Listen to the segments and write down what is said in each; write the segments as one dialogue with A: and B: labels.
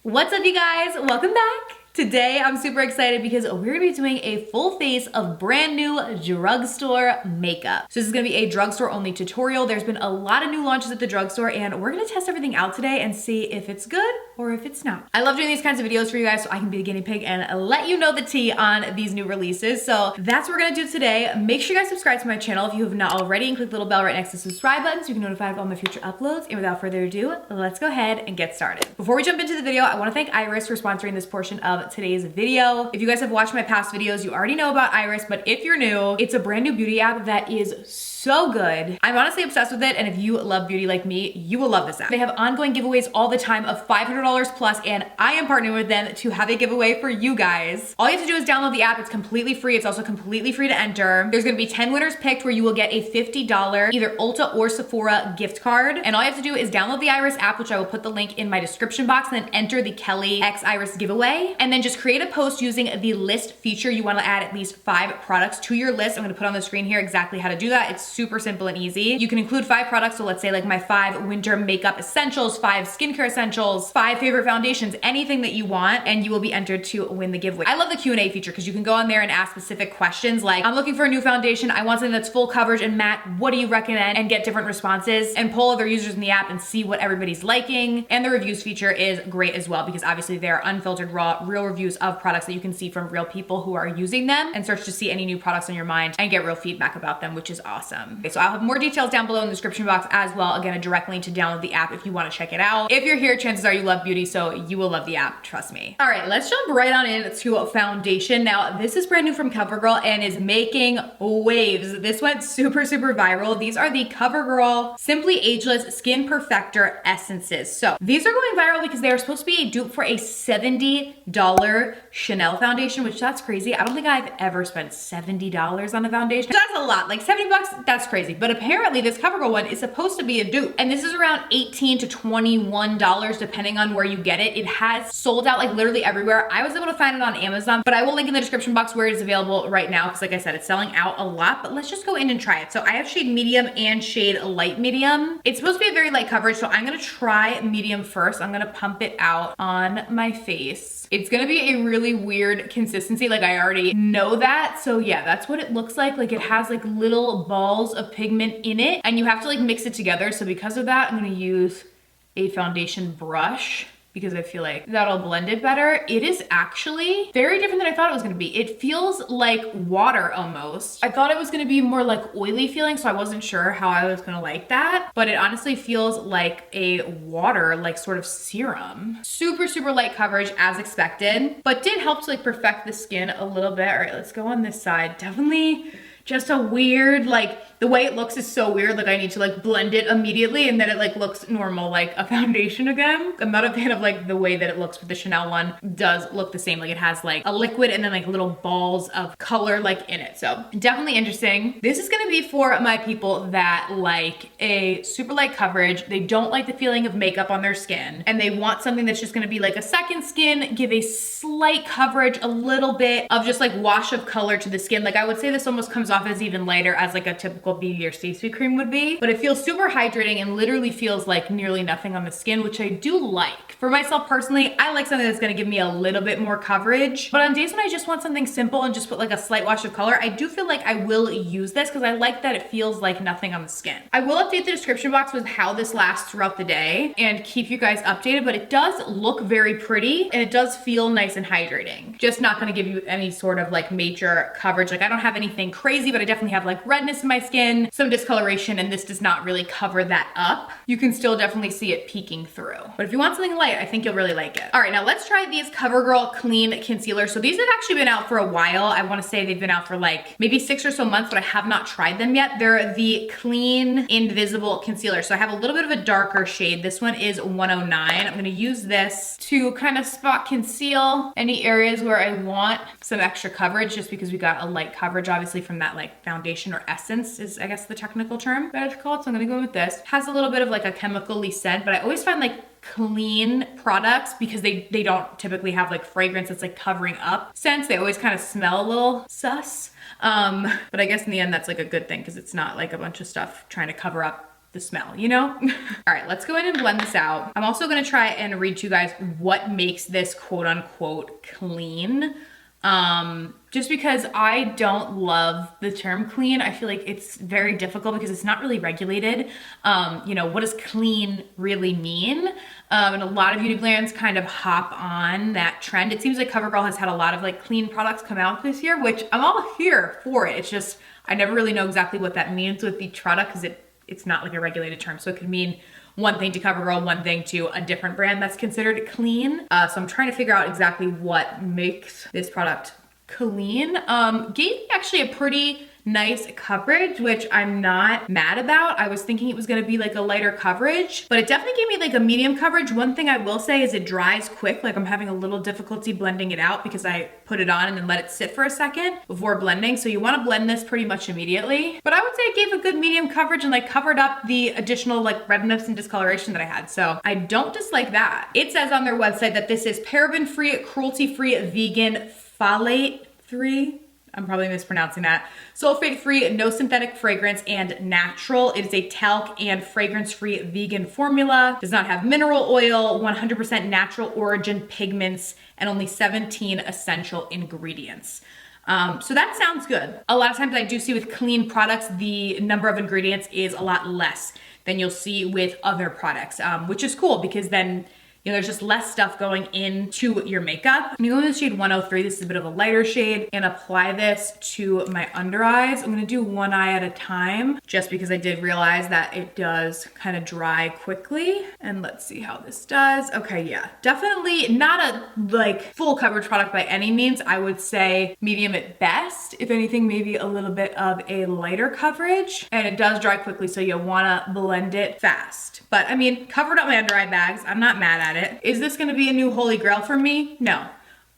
A: What's up, you guys? Welcome back. Today I'm super excited because we're gonna be doing a full face of brand new drugstore makeup. So this is gonna be a drugstore only tutorial. There's been a lot of new launches at the drugstore and we're gonna test everything out today and see if it's good or if it's not. I love doing these kinds of videos for you guys so I can be the guinea pig and let you know the tea on these new releases. So that's what we're gonna do today. Make sure you guys subscribe to my channel if you have not already and click the little bell right next to the subscribe button so you can be notified of all my future uploads. And without further ado, let's go ahead and get started. Before we jump into the video, I wanna thank Iris for sponsoring this portion of today's video. If you guys have watched my past videos, you already know about Iris, but if you're new, it's a brand new beauty app that is so good. I'm honestly obsessed with it, and if you love beauty like me, you will love this app. They have ongoing giveaways all the time of $500 plus, and I am partnering with them to have a giveaway for you guys. All you have to do is download the app. It's completely free. It's also completely free to enter. There's gonna be 10 winners picked where you will get a $50 either Ulta or Sephora gift card, and all you have to do is download the Iris app, which I will put the link in my description box, and then enter the Kelly X Iris giveaway, and then just create a post using the list feature. You wanna add at least 5 products to your list. I'm gonna put on the screen here exactly how to do that. It's super simple and easy. You can include 5 products, so let's say like my 5 winter makeup essentials, 5 skincare essentials, 5 favorite foundations, anything that you want, and you will be entered to win the giveaway. I love the Q&A feature because you can go on there and ask specific questions like, I'm looking for a new foundation, I want something that's full coverage and matte, what do you recommend? And get different responses and poll other users in the app and see what everybody's liking. And the reviews feature is great as well because obviously they're unfiltered, raw, real reviews of products that you can see from real people who are using them, and search to see any new products on your mind and get real feedback about them, which is awesome. Okay, so I'll have more details down below in the description box as well. Again, a direct link to download the app if you want to check it out. If you're here, chances are you love beauty, so you will love the app, trust me. All right, let's jump right on into foundation. Now, this is brand new from Covergirl and is making waves. This went super viral. These are the Covergirl Simply Ageless Skin Perfector Essences. So these are going viral because they are supposed to be a dupe for a $70 Chanel foundation, which that's crazy. I don't think I've ever spent $70 on a foundation. That's a lot, like 70 bucks, that's crazy. But apparently this Covergirl one is supposed to be a dupe. And this is around $18 to $21 depending on where you get it. It has sold out like literally everywhere. I was able to find it on Amazon, but I will link in the description box where it is available right now because like I said, it's selling out a lot, but let's just go in and try it. So I have shade medium and shade light medium. It's supposed to be a very light coverage, so I'm gonna try medium first. I'm gonna pump it out on my face. It's gonna be a really weird consistency, like I already know that. So yeah, that's what it looks like. Like it has like little balls of pigment in it and you have to like mix it together. So because of that, I'm gonna use a foundation brush because I feel like that'll blend it better. It is actually very different than I thought it was gonna be. It feels like water almost. I thought it was gonna be more like oily feeling, so I wasn't sure how I was gonna like that, but it honestly feels like a water, like sort of serum. Super light coverage as expected, but did help to like perfect the skin a little bit. All right, let's go on this side. Definitely just a weird, like the way it looks is so weird. Like I need to like blend it immediately and then it like looks normal, like a foundation again. I'm not a fan of like the way that it looks with the Chanel one. It does look the same. Like it has like a liquid and then like little balls of color like in it. So definitely interesting. This is gonna be for my people that like a super light coverage. They don't like the feeling of makeup on their skin and they want something that's just gonna be like a second skin, give a slight coverage, a little bit of just like wash of color to the skin. Like I would say this almost comes off as even lighter as like a typical BB or CC cream would be, but it feels super hydrating and literally feels like nearly nothing on the skin, which I do like. For myself personally, I like something that's gonna give me a little bit more coverage, but on days when I just want something simple and just put like a slight wash of color, I do feel like I will use this because I like that it feels like nothing on the skin. I will update the description box with how this lasts throughout the day and keep you guys updated, but it does look very pretty and it does feel nice and hydrating. Just not gonna give you any sort of like major coverage. Like I don't have anything crazy, but I definitely have like redness in my skin, some discoloration, and this does not really cover that up. You can still definitely see it peeking through. But if you want something light, I think you'll really like it. All right, now let's try these Covergirl Clean Concealer. So these have actually been out for a while. I wanna say they've been out for like maybe 6 or so months, but I have not tried them yet. They're the Clean Invisible Concealer. So I have a little bit of a darker shade. This one is 109. I'm gonna use this to kind of spot conceal any areas where I want some extra coverage just because we got a light coverage obviously from that like foundation or essence is I guess the technical term that it's called. So I'm gonna go with this. Has a little bit of like a chemically scent, but I always find like clean products because they don't typically have like fragrance that's like covering up scents. They always kind of smell a little sus. But I guess in the end that's like a good thing because it's not like a bunch of stuff trying to cover up the smell, you know? All right, let's go in and blend this out. I'm also gonna try and read to you guys what makes this quote unquote clean. Just because I don't love the term clean. I feel like it's very difficult because it's not really regulated. You know, what does clean really mean? And a lot of beauty brands kind of hop on that trend. It seems like Covergirl has had a lot of like clean products come out this year, which I'm all here for it. It's just, I never really know exactly what that means with each product because it's not like a regulated term. So it could mean one thing to Covergirl, one thing to a different brand that's considered clean. So I'm trying to figure out exactly what makes this product clean. Gave me actually a pretty nice coverage, which I'm not mad about. I was thinking it was gonna be like a lighter coverage, but it definitely gave me like a medium coverage. One thing I will say is it dries quick. Like I'm having a little difficulty blending it out because I put it on and then let it sit for a second before blending. So you wanna blend this pretty much immediately. But I would say it gave a good medium coverage and like covered up the additional like redness and discoloration that I had. So I don't dislike that. It says on their website that this is paraben-free, cruelty-free, vegan, phthalate-free. I'm probably mispronouncing that. Sulfate-free, no synthetic fragrance, and natural. It is a talc and fragrance-free vegan formula. Does not have mineral oil, 100% natural origin pigments, and only 17 essential ingredients. So that sounds good. A lot of times I do see with clean products, the number of ingredients is a lot less than you'll see with other products, which is cool because then you know, there's just less stuff going into your makeup. I'm gonna go in the shade 103. This is a bit of a lighter shade and apply this to my under eyes. I'm gonna do one eye at a time just because I did realize that it does kind of dry quickly. And let's see how this does. Okay, yeah, definitely not a like full coverage product by any means. I would say medium at best. If anything, maybe a little bit of a lighter coverage. And it does dry quickly, so you'll wanna blend it fast. But I mean, covered up my under eye bags. I'm not mad at it. Is this gonna be a new holy grail for me? No.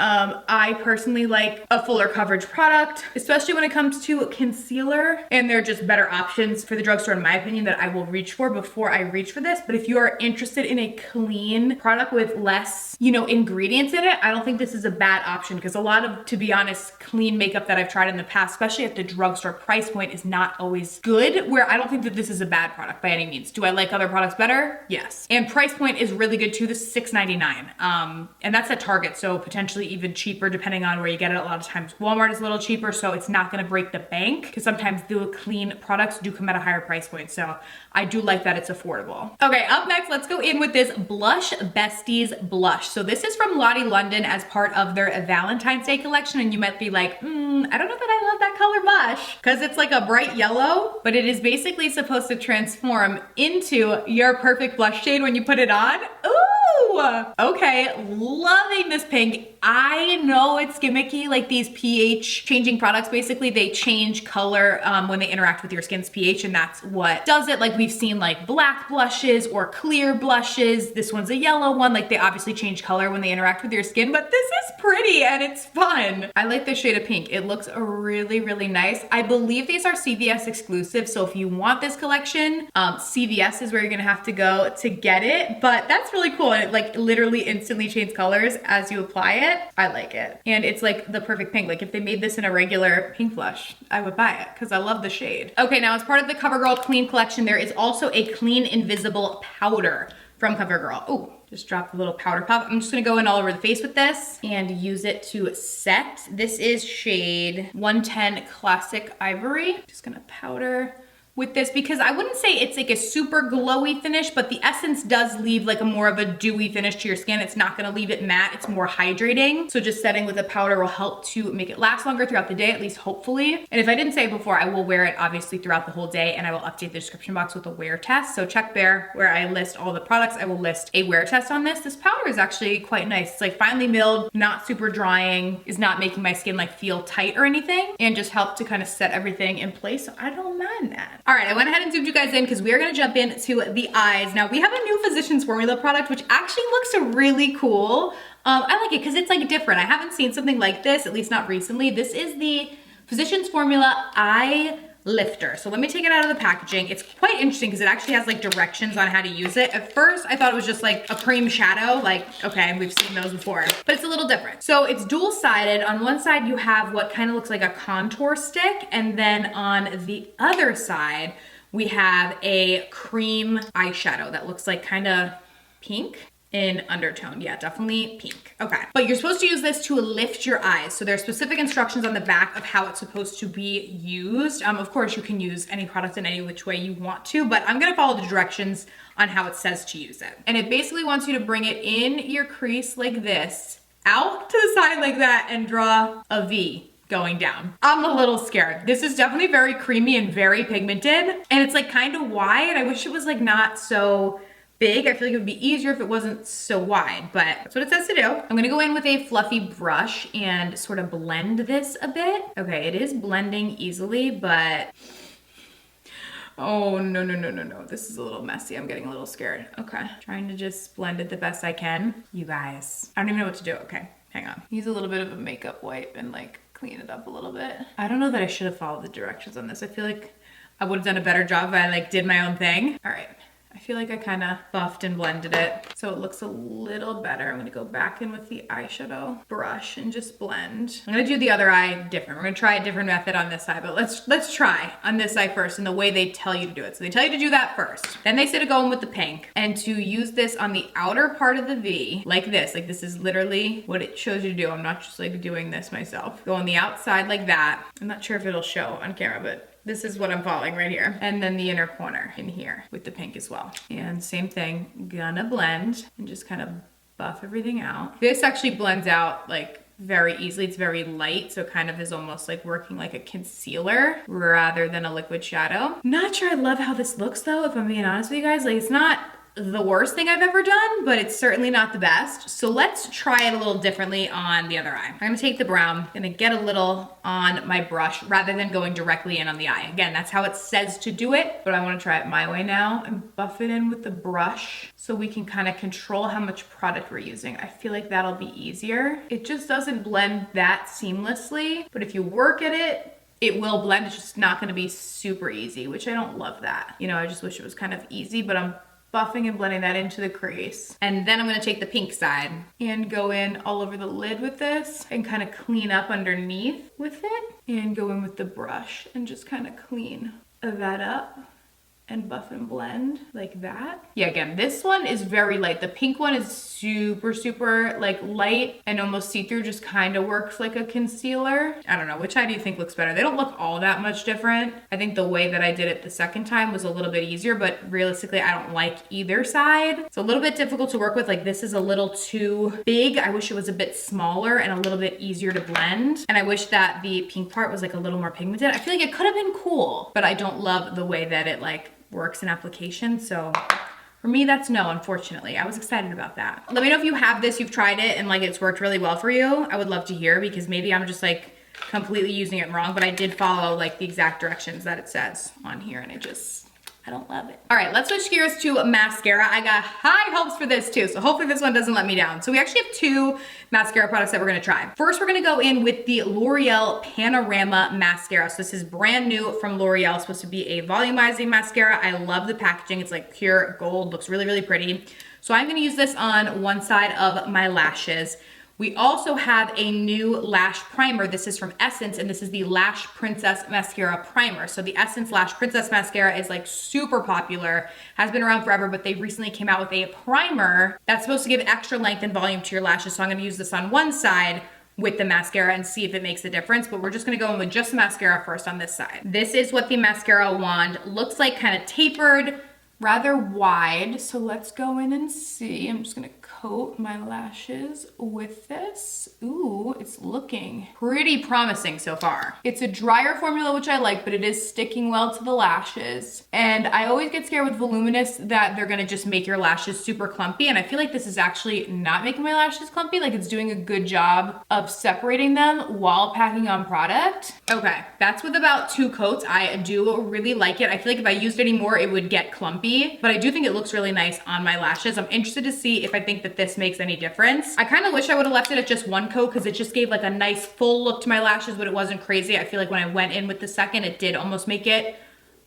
A: I personally like a fuller coverage product, especially when it comes to concealer, and they're just better options for the drugstore in my opinion that I will reach for before I reach for this. But if you are interested in a clean product with less, you know, ingredients in it, I don't think this is a bad option because a lot of, to be honest, clean makeup that I've tried in the past, especially at the drugstore price point, is not always good, where I don't think that this is a bad product by any means. Do I like other products better? Yes. And price point is really good too. This is $6.99. And that's at Target, so potentially even cheaper depending on where you get it. A lot of times Walmart is a little cheaper, so it's not gonna break the bank because sometimes the clean products do come at a higher price point. So I do like that it's affordable. Okay, up next, let's go in with this Blush Besties blush. So this is from Lottie London as part of their Valentine's Day collection, and you might be like, I don't know that I love that color blush because it's like a bright yellow, but it is basically supposed to transform into your perfect blush shade when you put it on. Ooh, okay, loving this pink. I know it's gimmicky, like these pH changing products, basically they change color when they interact with your skin's pH, and that's what does it. Like we've seen like black blushes or clear blushes. This one's a yellow one. Like they obviously change color when they interact with your skin, but this is pretty and it's fun. I like this shade of pink. It looks really, really nice. I believe these are CVS exclusive, so if you want this collection, CVS is where you're gonna have to go to get it, but that's really cool. And it like literally instantly changes colors as you apply it. I like it. And it's like the perfect pink. Like if they made this in a regular pink blush, I would buy it because I love the shade. Okay, now as part of the Covergirl Clean collection, there is also a Clean Invisible powder from Covergirl. Oh, just dropped a little powder puff. I'm just gonna go in all over the face with this and use it to set. This is shade 110 Classic Ivory. Just gonna powder with this because I wouldn't say it's like a super glowy finish, but the essence does leave like a more of a dewy finish to your skin. It's not gonna leave it matte, it's more hydrating. So just setting with a powder will help to make it last longer throughout the day, at least hopefully. And if I didn't say it before, I will wear it obviously throughout the whole day, and I will update the description box with a wear test. So check there where I list all the products. I will list a wear test on this. This powder is actually quite nice. It's like finely milled, not super drying, is not making my skin like feel tight or anything, and just help to kind of set everything in place. So I don't mind that. All right, I went ahead and zoomed you guys in because we are gonna jump into the eyes. Now we have a new Physicians Formula product, which actually looks really cool. I like it because it's like different. I haven't seen something like this, at least not recently. This is the Physicians Formula Eye Lifter. So let me take it out of the packaging. It's quite interesting because it actually has like directions on how to use it. At first, I thought it was just like a cream shadow. Like, okay, we've seen those before, but it's a little different. So it's dual-sided. On one side, you have what kind of looks like a contour stick. And then on the other side, We have a cream eyeshadow that looks like kind of pink in undertone. Yeah, definitely pink. Okay. But you're supposed to use this to lift your eyes. So there's specific instructions on the back of how it's supposed to be used. Of course, you can use any product in any which way you want to, but I'm gonna follow the directions on how it says to use it. And it basically wants you to bring it in your crease like this, out to the side like that, and draw a V going down. I'm a little scared. This is definitely very creamy and very pigmented, and it's like kind of wide. I wish it was like not so big. I feel like it would be easier if it wasn't so wide, but that's what it says to do. I'm gonna go in with a fluffy brush and sort of blend this a bit. Okay, it is blending easily, but oh, no, no, no, no, no. This is a little messy. I'm getting a little scared. Okay, trying to just blend it the best I can. You guys, I don't even know what to do. Okay, hang on. Use a little bit of a makeup wipe and like clean it up a little bit. I don't know that I should have followed the directions on this. I feel like I would have done a better job if I like did my own thing. All right. I feel like I kind of buffed and blended it so it looks a little better. I'm gonna go back in with the eyeshadow brush and just blend. I'm gonna do the other eye different. We're gonna try a different method on this side, but let's try on this side first in the way they tell you to do it. So they tell you to do that first. Then they say to go in with the pink and to use this on the outer part of the V like this. Like this is literally what it shows you to do. I'm not just like doing this myself. Go on the outside like that. I'm not sure if it'll show on camera, but this is what I'm following right here. And then the inner corner in here with the pink as well. And same thing, gonna blend and just kind of buff everything out. This actually blends out like very easily. It's very light, so it kind of is almost like working like a concealer rather than a liquid shadow. Not sure I love how this looks though, if I'm being honest with you guys. Like it's not the worst thing I've ever done, but it's certainly not the best. So let's try it a little differently on the other eye. I'm gonna take the brown, gonna get a little on my brush rather than going directly in on the eye. Again, that's how it says to do it, but I wanna try it my way now and buff it in with the brush so we can kind of control how much product we're using. I feel like that'll be easier. It just doesn't blend that seamlessly, but if you work at it, it will blend. It's just not gonna be super easy, which I don't love that. You know, I just wish it was kind of easy, but I'm buffing and blending that into the crease. And then I'm gonna take the pink side and go in all over the lid with this and kind of clean up underneath with it and go in with the brush and just kind of clean that up and buff and blend like that. Yeah, again, this one is very light. The pink one is super, super like light and almost see-through, just kind of works like a concealer. I don't know, which eye do you think looks better? They don't look all that much different. I think the way that I did it the second time was a little bit easier, but realistically, I don't like either side. It's a little bit difficult to work with. Like this is a little too big. I wish it was a bit smaller and a little bit easier to blend. And I wish that the pink part was like a little more pigmented. I feel like it could have been cool, but I don't love the way that it like works in application. So for me, that's no, unfortunately. I was excited about that. Let me know if you have this, you've tried it and like it's worked really well for you. I would love to hear, because maybe I'm just like completely using it wrong, but I did follow like the exact directions that it says on here and I don't love it. All right, let's switch gears to mascara. I got high hopes for this too, so hopefully this one doesn't let me down. So we actually have two mascara products that we're gonna try. First, we're gonna go in with the L'Oreal Panorama Mascara. So this is brand new from L'Oreal. It's supposed to be a volumizing mascara. I love the packaging. It's like pure gold, looks really, really pretty. So I'm gonna use this on one side of my lashes. We also have a new lash primer. This is from Essence, and this is the Lash Princess Mascara Primer. So the Essence Lash Princess Mascara is like super popular, has been around forever, but they recently came out with a primer that's supposed to give extra length and volume to your lashes. So I'm gonna use this on one side with the mascara and see if it makes a difference, but we're just gonna go in with just the mascara first on this side. This is what the mascara wand looks like, kind of tapered, rather wide. So let's go in and see. I'm just gonna coat my lashes with this. Ooh, it's looking pretty promising so far. It's a drier formula, which I like, but it is sticking well to the lashes. And I always get scared with voluminous that they're gonna just make your lashes super clumpy. And I feel like this is actually not making my lashes clumpy. Like it's doing a good job of separating them while packing on product. Okay, that's with about 2 coats. I do really like it. I feel like if I used any more, it would get clumpy, but I do think it looks really nice on my lashes. I'm interested to see if I think that this makes any difference. I kind of wish I would have left it at just 1 coat because it just gave like a nice full look to my lashes, but it wasn't crazy. I feel like when I went in with the second, it did almost make it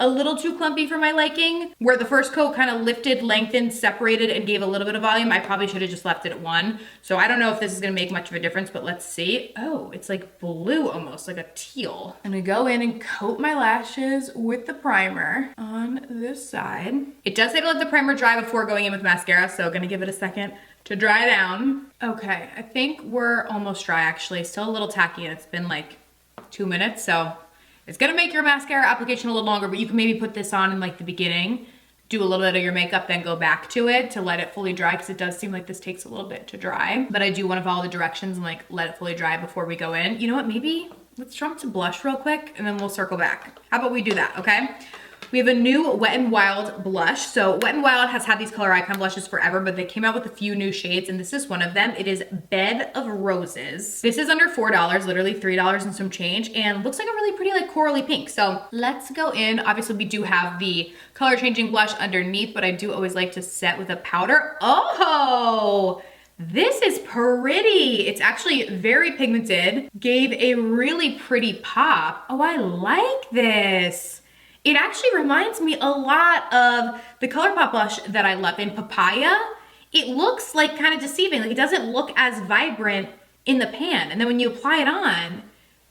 A: a little too clumpy for my liking. Where the first coat kind of lifted, lengthened, separated, and gave a little bit of volume, I probably should have just left it at 1. So I don't know if this is gonna make much of a difference, but let's see. Oh, it's like blue almost, like a teal. I'm gonna go in and coat my lashes with the primer on this side. It does say to let the primer dry before going in with mascara, so gonna give it a second to dry down. Okay, I think we're almost dry actually. Still a little tacky and it's been like 2 minutes, so it's gonna make your mascara application a little longer, but you can maybe put this on in like the beginning, do a little bit of your makeup, then go back to it to let it fully dry, because it does seem like this takes a little bit to dry. But I do wanna follow the directions and like let it fully dry before we go in. You know what, maybe let's jump to blush real quick and then we'll circle back. How about we do that, okay? We have a new Wet n Wild blush. So Wet n Wild has had these color icon blushes forever, but they came out with a few new shades, and this is one of them. It is Bed of Roses. This is under $4, literally $3 and some change, and looks like a really pretty like corally pink. So let's go in. Obviously we do have the color changing blush underneath, but I do always like to set with a powder. Oh! This is pretty. It's actually very pigmented. Gave a really pretty pop. Oh, I like this. It actually reminds me a lot of the Colourpop blush that I love in Papaya. It looks like kind of deceiving. Like it doesn't look as vibrant in the pan. And then when you apply it on,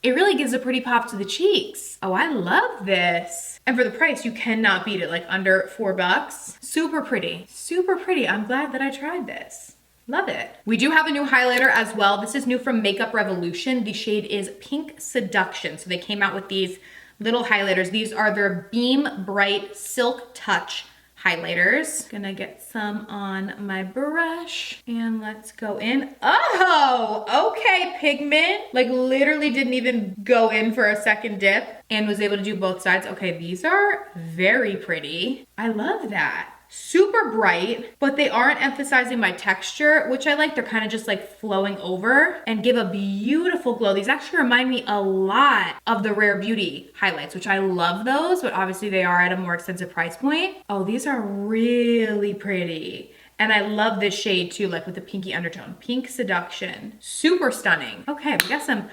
A: it really gives a pretty pop to the cheeks. Oh, I love this. And for the price, you cannot beat it, like under $4. Super pretty, super pretty. I'm glad that I tried this. Love it. We do have a new highlighter as well. This is new from Makeup Revolution. The shade is Pink Seduction. So they came out with these little highlighters. These are their Beam Bright Silk Touch highlighters. Gonna get some on my brush and let's go in. Oh, okay, pigment. Like literally didn't even go in for a second dip and was able to do both sides. Okay, these are very pretty. I love that. Super bright, but they aren't emphasizing my texture, which I like. They're kind of just like flowing over and give a beautiful glow. These actually remind me a lot of the Rare Beauty highlights, which I love those, but obviously they are at a more expensive price point. Oh, these are really pretty. And I love this shade too, like with the pinky undertone. Pink Seduction, super stunning. Okay, we got some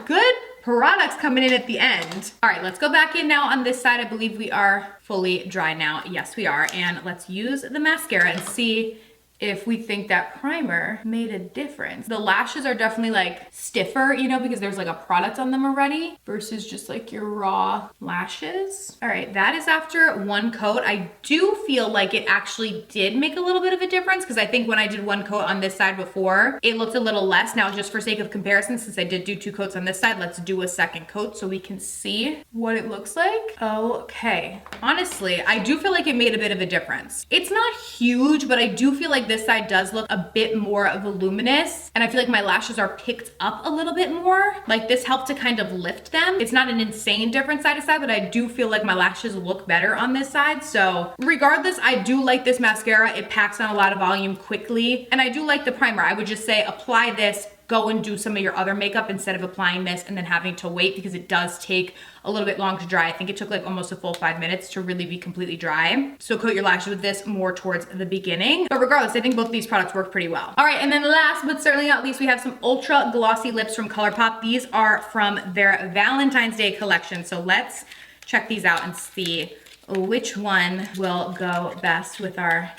A: good products coming in at the end. All right, let's go back in now on this side. I believe we are fully dry now. Yes, we are. And let's use the mascara and see if we think that primer made a difference. The lashes are definitely like stiffer, you know, because there's like a product on them already versus just like your raw lashes. All right, that is after one coat. I do feel like it actually did make a little bit of a difference because I think when I did one coat on this side before, it looked a little less. Now, just for sake of comparison, since I did do 2 coats on this side, let's do a second coat so we can see what it looks like. Okay, honestly, I do feel like it made a bit of a difference. It's not huge, but I do feel like this side does look a bit more voluminous, and I feel like my lashes are picked up a little bit more. Like this helped to kind of lift them. It's not an insane difference side to side, but I do feel like my lashes look better on this side. So regardless, I do like this mascara. It packs on a lot of volume quickly, and I do like the primer. I would just say apply this, go and do some of your other makeup instead of applying this and then having to wait, because it does take a little bit long to dry. I think it took like almost a full 5 minutes to really be completely dry. So coat your lashes with this more towards the beginning. But regardless, I think both these products work pretty well. All right, and then last but certainly not least, we have some ultra glossy lips from Colourpop. These are from their Valentine's Day collection. So let's check these out and see which one will go best with our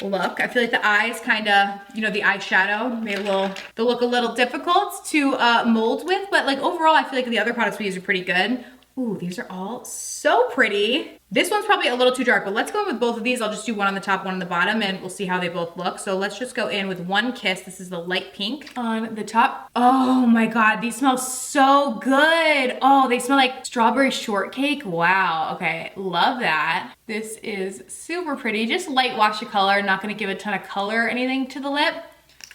A: look. I feel like the eyes kind of, you know, the eyeshadow made the look a little difficult to mold with, but like overall, I feel like the other products we use are pretty good. Ooh, these are all so pretty. This one's probably a little too dark, but let's go in with both of these. I'll just do one on the top, one on the bottom, and we'll see how they both look. So let's just go in with One Kiss. This is the light pink on the top. Oh my God, these smell so good. Oh, they smell like strawberry shortcake. Wow, okay, love that. This is super pretty. Just light wash of color, not gonna give a ton of color or anything to the lip.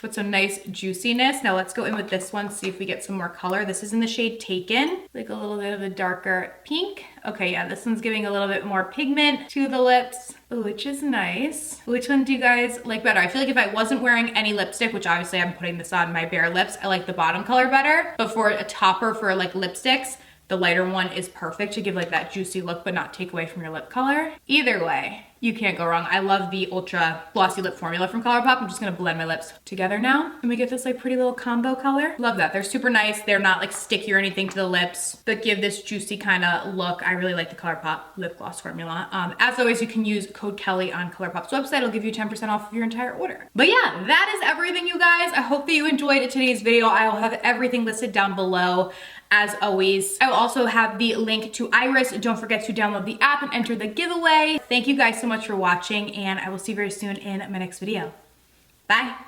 A: Put some nice juiciness. Now let's go in with this one, see if we get some more color. This is in the shade Taken, like a little bit of a darker pink. Okay, yeah, this one's giving a little bit more pigment to the lips, which is nice. Which one do you guys like better? I feel like if I wasn't wearing any lipstick, which obviously I'm putting this on my bare lips, I like the bottom color better. But for a topper for like lipsticks, the lighter one is perfect to give like that juicy look but not take away from your lip color. Either way, you can't go wrong. I love the ultra glossy lip formula from Colourpop. I'm just gonna blend my lips together now. And we get this like pretty little combo color. Love that. They're super nice. They're not like sticky or anything to the lips, but give this juicy kind of look. I really like the Colourpop lip gloss formula. As always, you can use code Kelly on Colourpop's website. It'll give you 10% off of your entire order. But yeah, that is everything, you guys. I hope that you enjoyed today's video. I will have everything listed down below. As always, I will also have the link to Iris. Don't forget to download the app and enter the giveaway. Thank you guys so much for watching, and I will see you very soon in my next video. Bye.